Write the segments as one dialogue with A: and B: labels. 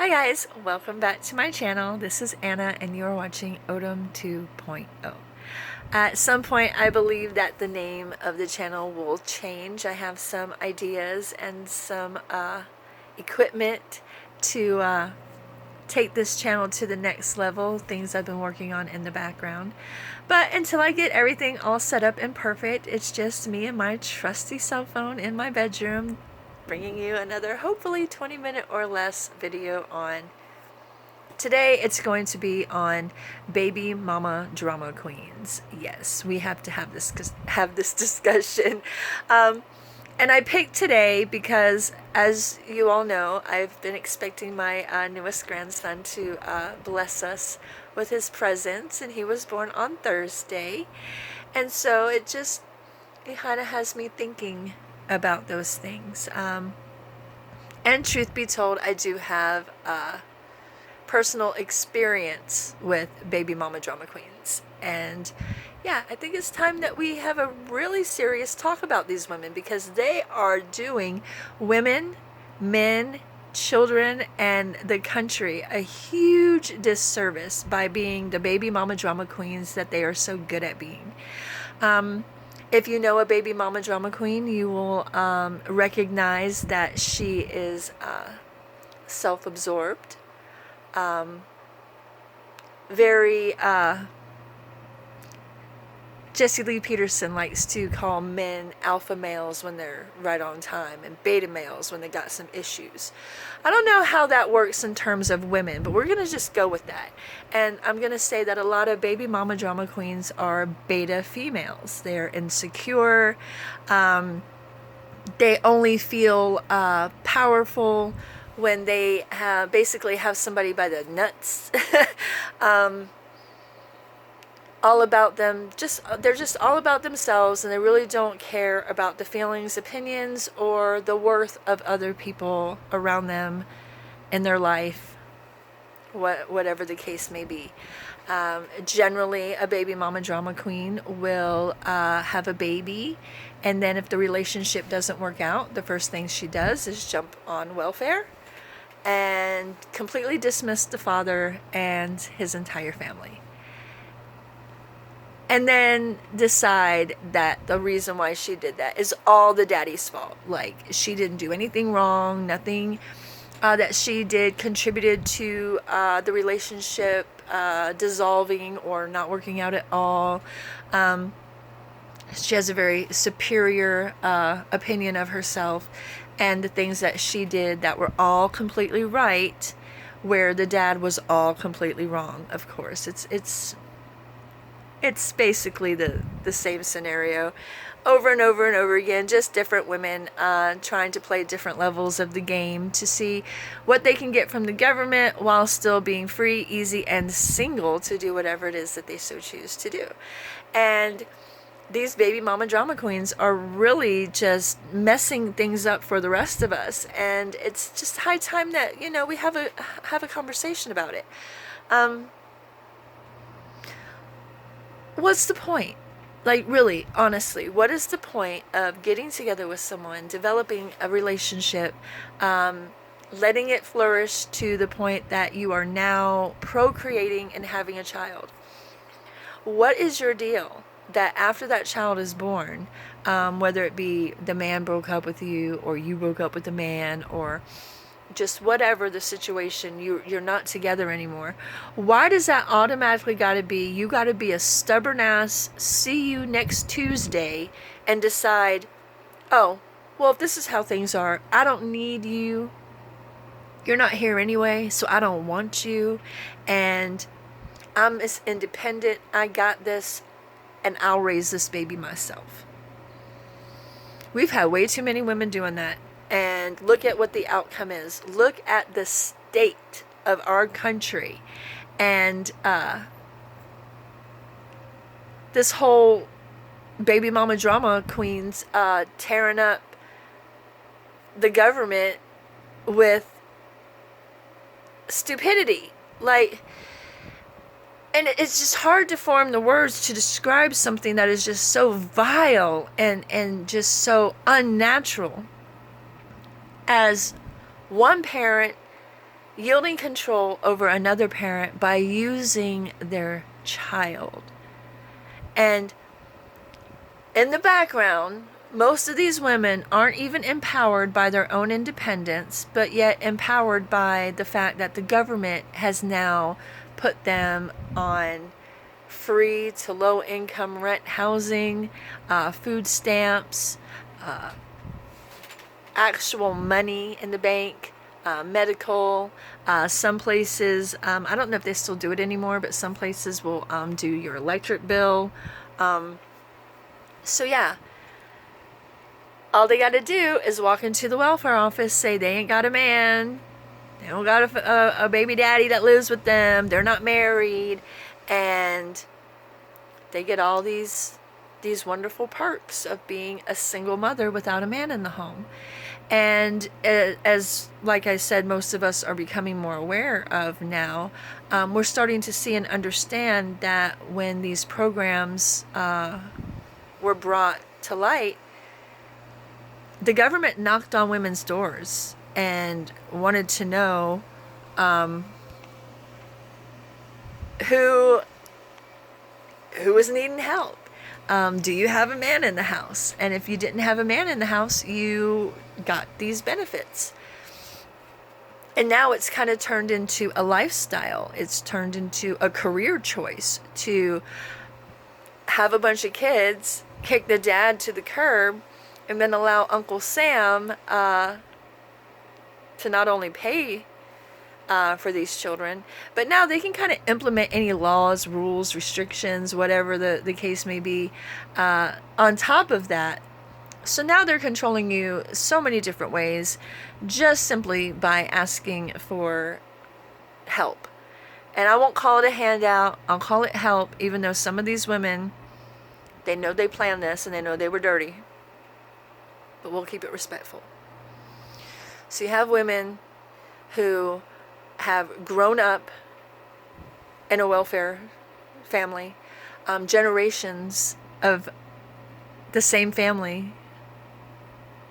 A: Hi guys, welcome back to my channel. This is Anna and you're watching Odom 2.0. At some point I believe that the name of the channel will change. I have some ideas and some equipment to take this channel to the next level, things I've been working on in the background. But until I get everything all set up and perfect, it's just me and my trusty cell phone in my bedroom bringing you another hopefully 20-minute or less video on. Today it's going to be on baby mama drama queens. Yes, we have to have this discussion. And I picked today because, as you all know, I've been expecting my newest grandson to bless us with his presence, and he was born on Thursday. And so it kind of has me thinking about those things. And truth be told, I do have personal experience with baby mama drama queens. And yeah, I think it's time that we have a really serious talk about these women, because they are doing women, men, children, and the country a huge disservice by being the baby mama drama queens that they are so good at being. If you know a baby mama drama queen, you will recognize that she is self-absorbed, very Jesse Lee Peterson likes to call men alpha males when they're right on time, and beta males when they got some issues. I don't know how that works in terms of women, but we're going to just go with that. And I'm going to say that a lot of baby mama drama queens are beta females. They're insecure. They only feel powerful when they basically have somebody by the nuts. All about them, they're just all about themselves, and they really don't care about the feelings, opinions, or the worth of other people around them in their life, whatever the case may be. Generally, a baby mama drama queen will have a baby, and then if the relationship doesn't work out, the first thing she does is jump on welfare and completely dismiss the father and his entire family. And then decide that the reason why she did that is all the daddy's fault. Like, she didn't do anything wrong. Nothing that she did contributed to the relationship dissolving or not working out at all. She has a very superior opinion of herself, and the things that she did that were all completely right, where the dad was all completely wrong. Of course, it's basically the same scenario over and over and over again, just different women trying to play different levels of the game to see what they can get from the government while still being free, easy, and single to do whatever it is that they so choose to do. And these baby mama drama queens are really just messing things up for the rest of us, and it's just high time that, you know, we have a conversation about it. What's the point? Like, really, honestly, what is the point of getting together with someone, developing a relationship, letting it flourish to the point that you are now procreating and having a child? What is your deal that after that child is born, whether it be the man broke up with you, or you broke up with the man, or just whatever the situation, you're not together anymore, why does that automatically gotta be, you gotta be a stubborn ass, see you next Tuesday, and decide, oh, well, if this is how things are, I don't need you, you're not here anyway, so I don't want you, and I'm as independent, I got this, and I'll raise this baby myself. We've had way too many women doing that. And look at what the outcome is. Look at the state of our country. And this whole baby mama drama queens tearing up the government with stupidity. Like, and it's just hard to form the words to describe something that is just so vile and just so unnatural as one parent yielding control over another parent by using their child. And in the background, most of these women aren't even empowered by their own independence, but yet empowered by the fact that the government has now put them on free to low income rent housing, food stamps, actual money in the bank, medical. Some places, I don't know if they still do it anymore, but some places will do your electric bill. So yeah, all they got to do is walk into the welfare office, say they ain't got a man, they don't got a baby daddy that lives with them, they're not married, and they get all these wonderful perks of being a single mother without a man in the home. And as like I said, most of us are becoming more aware of now, we're starting to see and understand that when these programs were brought to light, the government knocked on women's doors and wanted to know who was needing help. Do you have a man in the house? And if you didn't have a man in the house, you got these benefits. And now it's kind of turned into a lifestyle. It's turned into a career choice to have a bunch of kids, kick the dad to the curb, and then allow Uncle Sam to not only pay for these children, but now they can kind of implement any laws, rules, restrictions, whatever the case may be, on top of that. So now they're controlling you so many different ways, just simply by asking for help. And I won't call it a handout, I'll call it help, even though some of these women, they know they planned this and they know they were dirty. But we'll keep it respectful. So you have women who have grown up in a welfare family, generations of the same family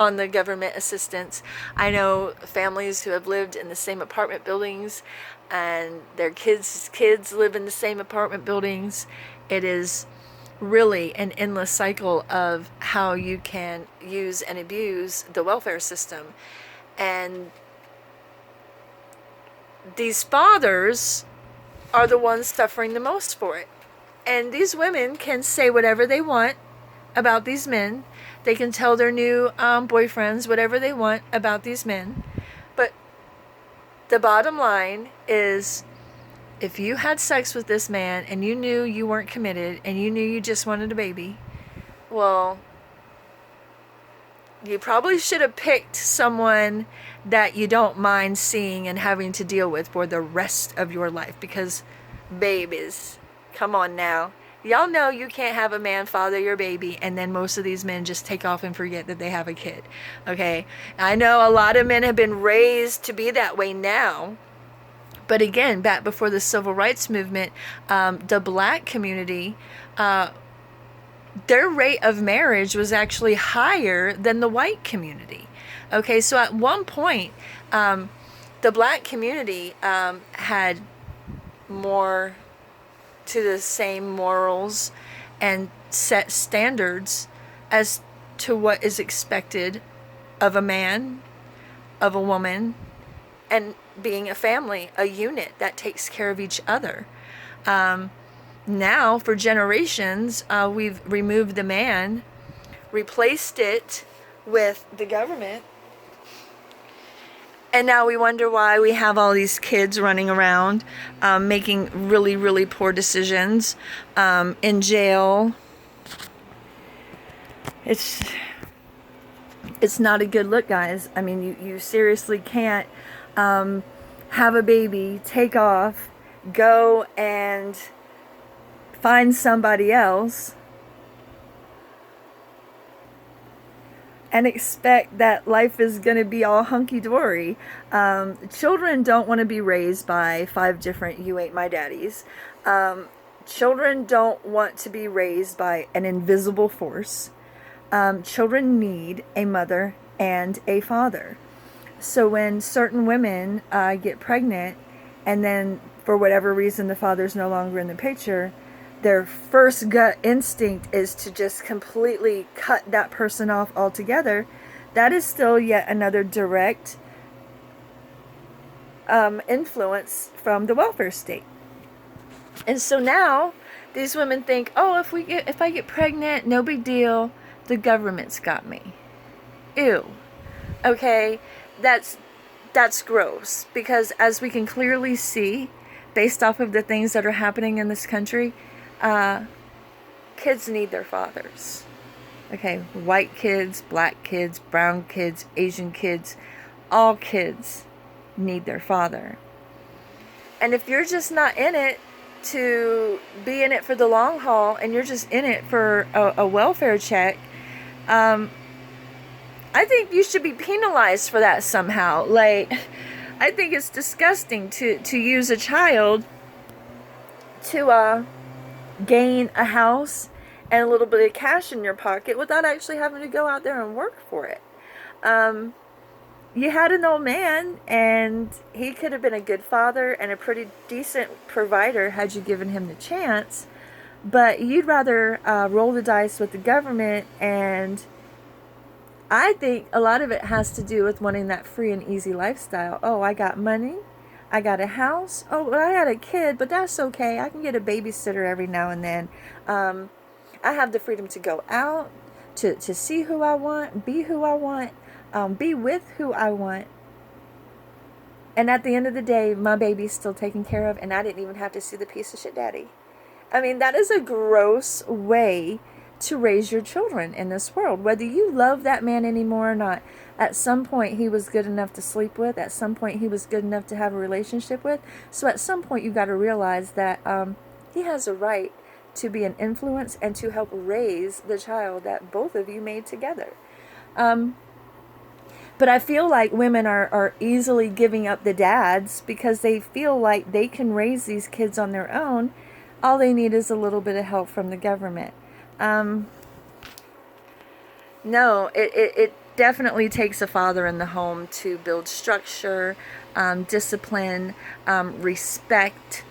A: on the government assistance. I know families who have lived in the same apartment buildings and their kids live in the same apartment buildings. It is really an endless cycle of how you can use and abuse the welfare system. And these fathers are the ones suffering the most for it. And these women can say whatever they want about these men. They can tell their new boyfriends whatever they want about these men. But the bottom line is, if you had sex with this man and you knew you weren't committed and you knew you just wanted a baby, well, you probably should have picked someone that you don't mind seeing and having to deal with for the rest of your life. Because babies, come on now. Y'all know you can't have a man father your baby and then most of these men just take off and forget that they have a kid. Okay? I know a lot of men have been raised to be that way now. But again, back before the civil rights movement, the black community, their rate of marriage was actually higher than the white community. Okay, so at one point, the black community had more to the same morals and set standards as to what is expected of a man, of a woman, and being a family, a unit that takes care of each other. Now, for generations, we've removed the man, replaced it with the government, and now we wonder why we have all these kids running around, making really, really poor decisions, in jail. It's not a good look, guys. I mean, you seriously can't have a baby, take off, go and find somebody else, and expect that life is going to be all hunky-dory. Children don't want to be raised by 5 different "you ain't my daddies." Children don't want to be raised by an invisible force. Children need a mother and a father. So when certain women get pregnant, and then for whatever reason the father's no longer in the picture, their first gut instinct is to just completely cut that person off altogether. That is still yet another direct influence from the welfare state. And so now these women think, oh, if I get pregnant, no big deal. The government's got me. Ew. Okay, that's gross, because as we can clearly see, based off of the things that are happening in this country, kids need their fathers. Okay, white kids, black kids, brown kids, Asian kids, all kids need their father. And if you're just not in it to be in it for the long haul, and you're just in it for a welfare check, I think you should be penalized for that somehow. Like, I think it's disgusting to use a child to gain a house and a little bit of cash in your pocket without actually having to go out there and work for it. You had an old man, and he could have been a good father and a pretty decent provider had you given him the chance, but you'd rather roll the dice with the government. And I think a lot of it has to do with wanting that free and easy lifestyle. Oh, I got money, I got a house, oh, I had a kid, but that's okay, I can get a babysitter every now and then. I have the freedom to go out, to see who I want, be who I want, be with who I want. And at the end of the day, my baby's still taken care of, and I didn't even have to see the piece of shit daddy. I mean, that is a gross way to raise your children in this world. Whether you love that man anymore or not, at some point he was good enough to sleep with. At some point he was good enough to have a relationship with. So at some point you got to realize that he has a right to be an influence and to help raise the child that both of you made together. But I feel like women are easily giving up the dads because they feel like they can raise these kids on their own. All they need is a little bit of help from the government. No, it definitely takes a father in the home to build structure, discipline, respect,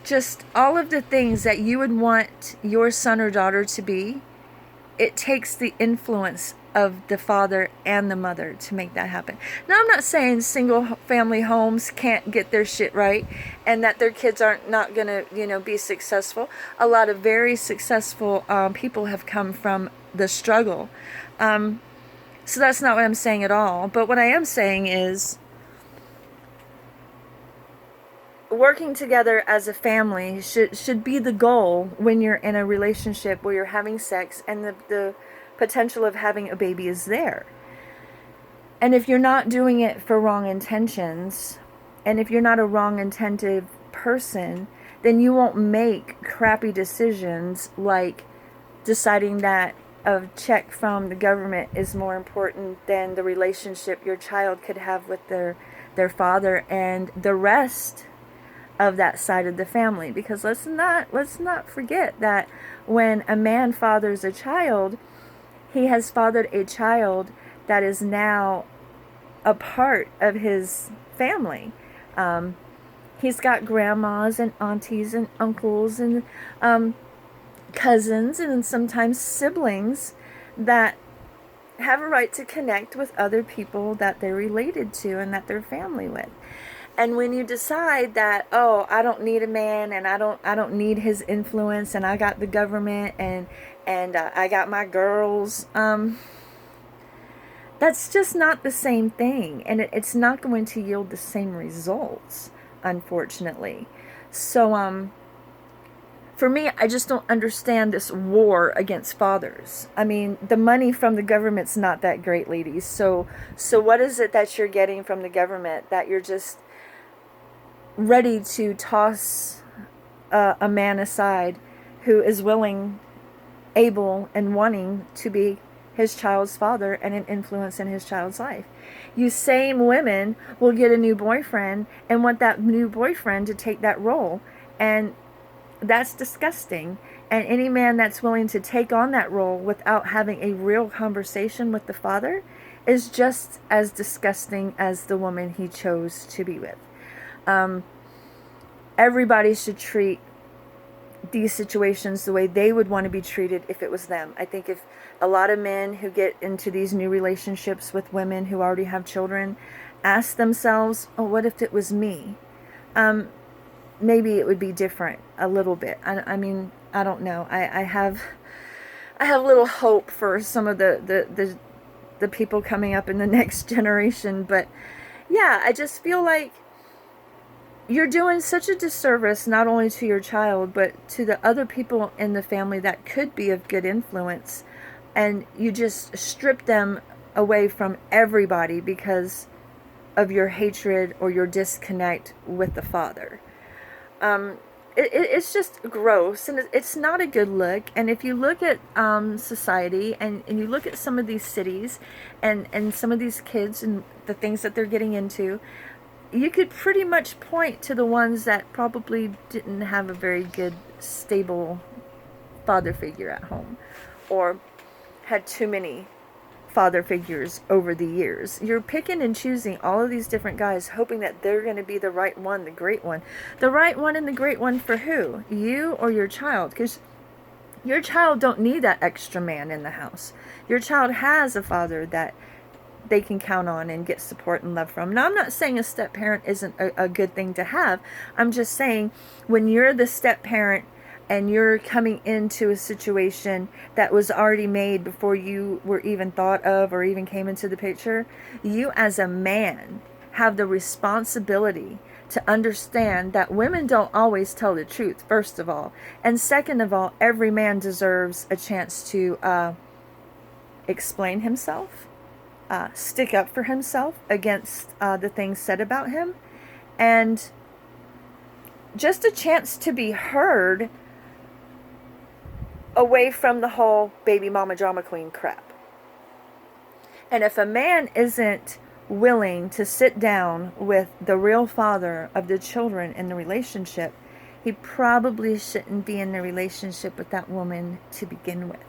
A: just all of the things that you would want your son or daughter to be. It takes the influence of the father and the mother to make that happen. Now, I'm not saying single family homes can't get their shit right and that their kids aren't not gonna, be successful. A lot of very successful people have come from the struggle. So that's not what I'm saying at all. But what I am saying is, working together as a family should be the goal when you're in a relationship where you're having sex and the potential of having a baby is there. And if you're not doing it for wrong intentions, and if you're not a wrong intentive person, then you won't make crappy decisions like deciding that a check from the government is more important than the relationship your child could have with their father and the rest of that side of the family. Because let's not forget that when a man fathers a child, he has fathered a child that is now a part of his family. He's got grandmas and aunties and uncles and cousins and sometimes siblings that have a right to connect with other people that they're related to and that they're family with. And when you decide that, oh, I don't need a man and I don't need his influence and I got the government and I got my girls, that's just not the same thing, and it's not going to yield the same results, unfortunately. So for me, I just don't understand this war against fathers. I mean, the money from the government's not that great, ladies. So what is it that you're getting from the government that you're just ready to toss a man aside who is willing, able, and wanting to be his child's father and an influence in his child's life? You same women will get a new boyfriend and want that new boyfriend to take that role, and that's disgusting. And any man that's willing to take on that role without having a real conversation with the father is just as disgusting as the woman he chose to be with. Everybody should treat these situations the way they would want to be treated if it was them. I think if a lot of men who get into these new relationships with women who already have children ask themselves, oh, what if it was me? Maybe it would be different a little bit. I mean, I don't know. I have little hope for some of the people coming up in the next generation. But yeah, I just feel like you're doing such a disservice not only to your child, but to the other people in the family that could be of good influence. And you just strip them away from everybody because of your hatred or your disconnect with the father. It's just gross, and it's not a good look. And if you look at society, and you look at some of these cities and some of these kids and the things that they're getting into, you could pretty much point to the ones that probably didn't have a very good, stable father figure at home, or had too many father figures over the years. You're picking and choosing all of these different guys, hoping that they're going to be the right one, the great one. The right one and the great one for who? You or your child? Because your child don't need that extra man in the house. Your child has a father that they can count on and get support and love from. Now, I'm not saying a step parent isn't a good thing to have. I'm just saying when you're the step parent and you're coming into a situation that was already made before you were even thought of or even came into the picture, you as a man have the responsibility to understand that women don't always tell the truth, first of all. And second of all, every man deserves a chance to explain himself, stick up for himself against the things said about him, and just a chance to be heard away from the whole baby mama drama queen crap. And if a man isn't willing to sit down with the real father of the children in the relationship, he probably shouldn't be in the relationship with that woman to begin with.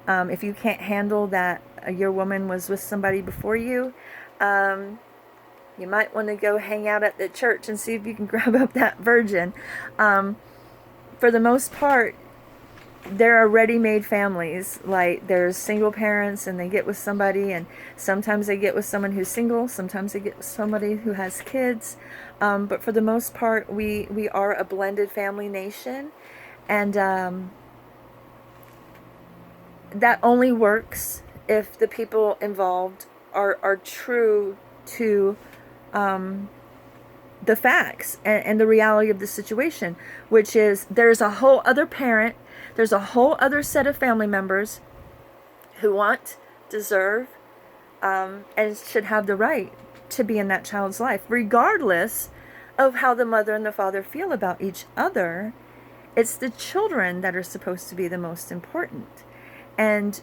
A: If you can't handle that your woman was with somebody before you, you might want to go hang out at the church and see if you can grab up that virgin. For the most part, there are ready-made families. Like, there's single parents and they get with somebody, and sometimes they get with someone who's single, sometimes they get with somebody who has kids. But for the most part, we are a blended family nation, and that only works if the people involved are true to the facts and the reality of the situation, which is there's a whole other parent, there's a whole other set of family members who want, deserve, and should have the right to be in that child's life, regardless of how the mother and the father feel about each other. It's the children that are supposed to be the most important. And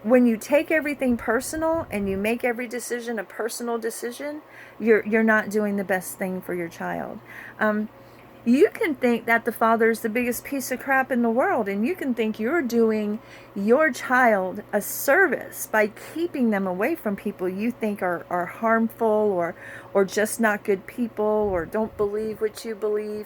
A: when you take everything personal and you make every decision a personal decision, you're not doing the best thing for your child. You can think that the father is the biggest piece of crap in the world, and you can think you're doing your child a service by keeping them away from people you think are harmful or just not good people or don't believe what you believe.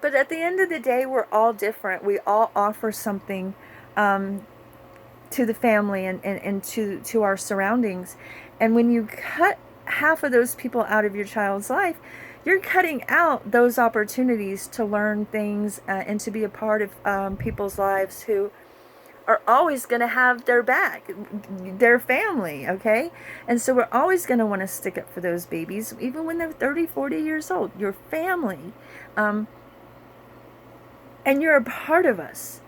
A: But at the end of the day, we're all different. We all offer something to the family and to our surroundings. And when you cut half of those people out of your child's life, you're cutting out those opportunities to learn things and to be a part of people's lives who are always going to have their back, their family, okay? And so we're always going to want to stick up for those babies, even when they're 30, 40 years old. Your family. And you're a part of us.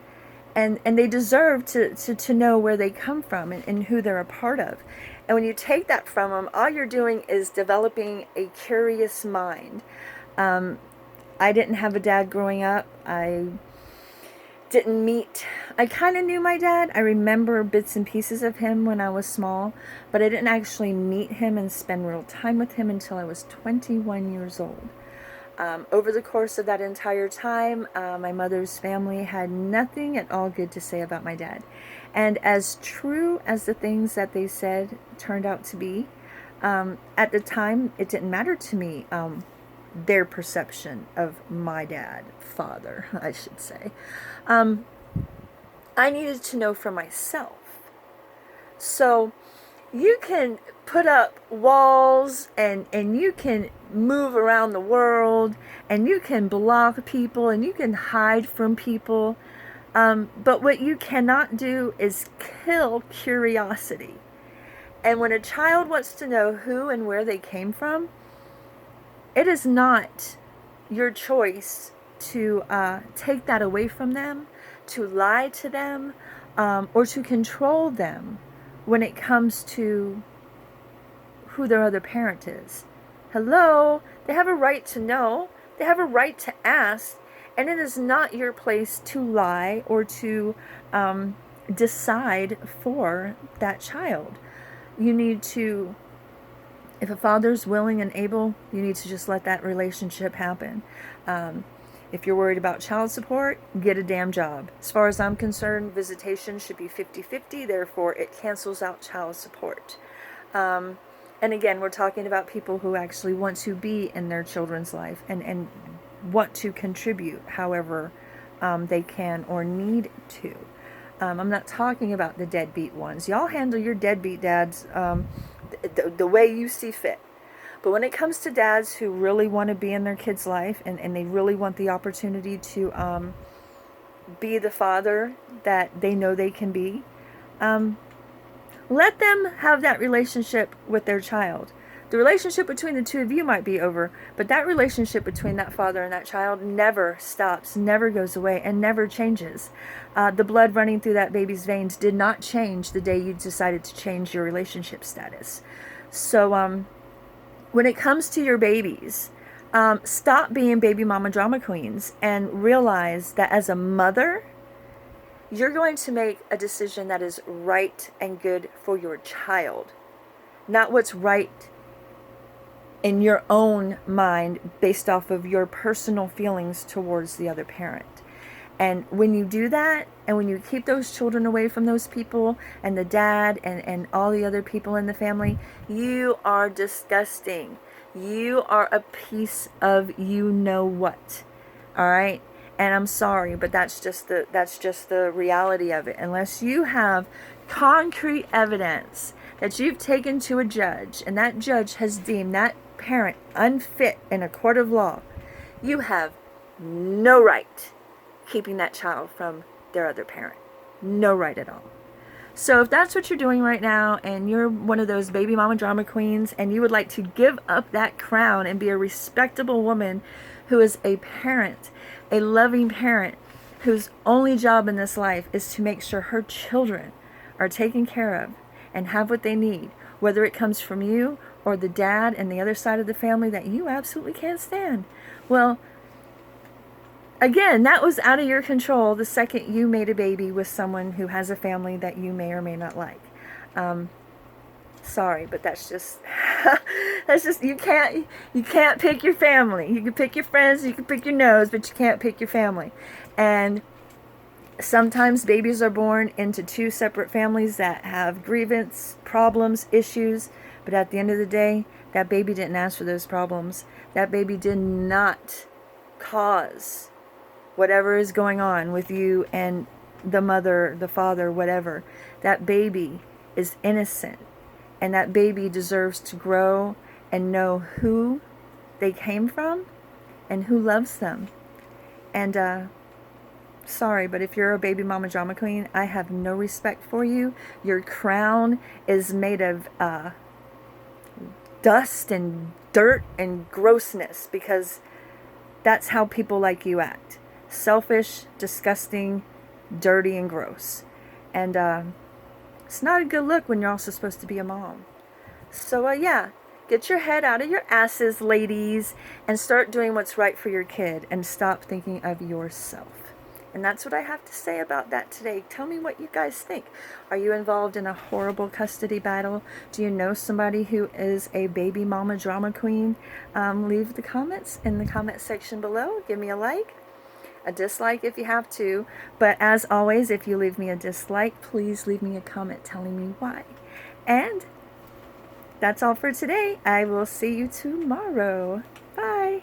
A: And they deserve to know where they come from and who they're a part of. And when you take that from them, all you're doing is developing a curious mind. I didn't have a dad growing up. I kind of knew my dad. I remember bits and pieces of him when I was small, but I didn't actually meet him and spend real time with him until I was 21 years old. Over the course of that entire time, my mother's family had nothing at all good to say about my dad. And as true as the things that they said turned out to be, at the time, it didn't matter to me, their perception of my dad, father, I should say. I needed to know for myself. So you can put up walls and you can move around the world and you can block people and you can hide from people. But what you cannot do is kill curiosity. And when a child wants to know who and where they came from, it is not your choice to take that away from them, to lie to them, or to control them when it comes to who their other parent is. Hello, they have a right to know, they have a right to ask, and it is not your place to lie or to decide for that child. You need to, if a father's willing and able, you need to just let that relationship happen. If you're worried about child support, get a damn job. As far as I'm concerned, visitation should be 50-50, therefore it cancels out child support. And again, we're talking about people who actually want to be in their children's life and want to contribute however they can or need to. I'm not talking about the deadbeat ones. Y'all handle your deadbeat dads the way you see fit. But when it comes to dads who really want to be in their kid's life and they really want the opportunity to be the father that they know they can be, let them have that relationship with their child. The relationship between the two of you might be over, but that relationship between that father and that child never stops, never goes away, and never changes. The blood running through that baby's veins did not change the day you decided to change your relationship status. So when it comes to your babies, stop being baby mama drama queens and realize that as a mother, you're going to make a decision that is right and good for your child, not what's right in your own mind based off of your personal feelings towards the other parent. And when you do that, and when you keep those children away from those people, and the dad, and all the other people in the family, you are disgusting. You are a piece of you know what. All right? And I'm sorry, but that's just the reality of it. Unless you have concrete evidence that you've taken to a judge, and that judge has deemed that parent unfit in a court of law, you have no right keeping that child from their other parent. No right at all. So if that's what you're doing right now, and you're one of those baby mama drama queens, and you would like to give up that crown and be a respectable woman who is a parent, a loving parent, whose only job in this life is to make sure her children are taken care of and have what they need, whether it comes from you or the dad and the other side of the family that you absolutely can't stand. Well, again, that was out of your control the second you made a baby with someone who has a family that you may or may not like. Sorry, but that's just you can't pick your family. You can pick your friends, you can pick your nose, but you can't pick your family. And sometimes babies are born into two separate families that have grievance, problems, issues. But at the end of the day, that baby didn't ask for those problems. That baby did not cause whatever is going on with you and the mother, the father, whatever. That baby is innocent. And that baby deserves to grow and know who they came from and who loves them. And sorry, but if you're a baby mama drama queen, I have no respect for you. Your crown is made of dust and dirt and grossness, because that's how people like you act. Selfish, disgusting, dirty, and gross. And it's not a good look when you're also supposed to be a mom. So yeah, get your head out of your asses, ladies, and start doing what's right for your kid, and stop thinking of yourself. And that's what I have to say about that today. Tell me what you guys think. Are you involved in a horrible custody battle? Do you know somebody who is a baby mama drama queen? Leave the comments in the comment section below. Give me a like, a dislike if you have to. But as always, if you leave me a dislike, please leave me a comment telling me why. And that's all for today. I will see you tomorrow. Bye.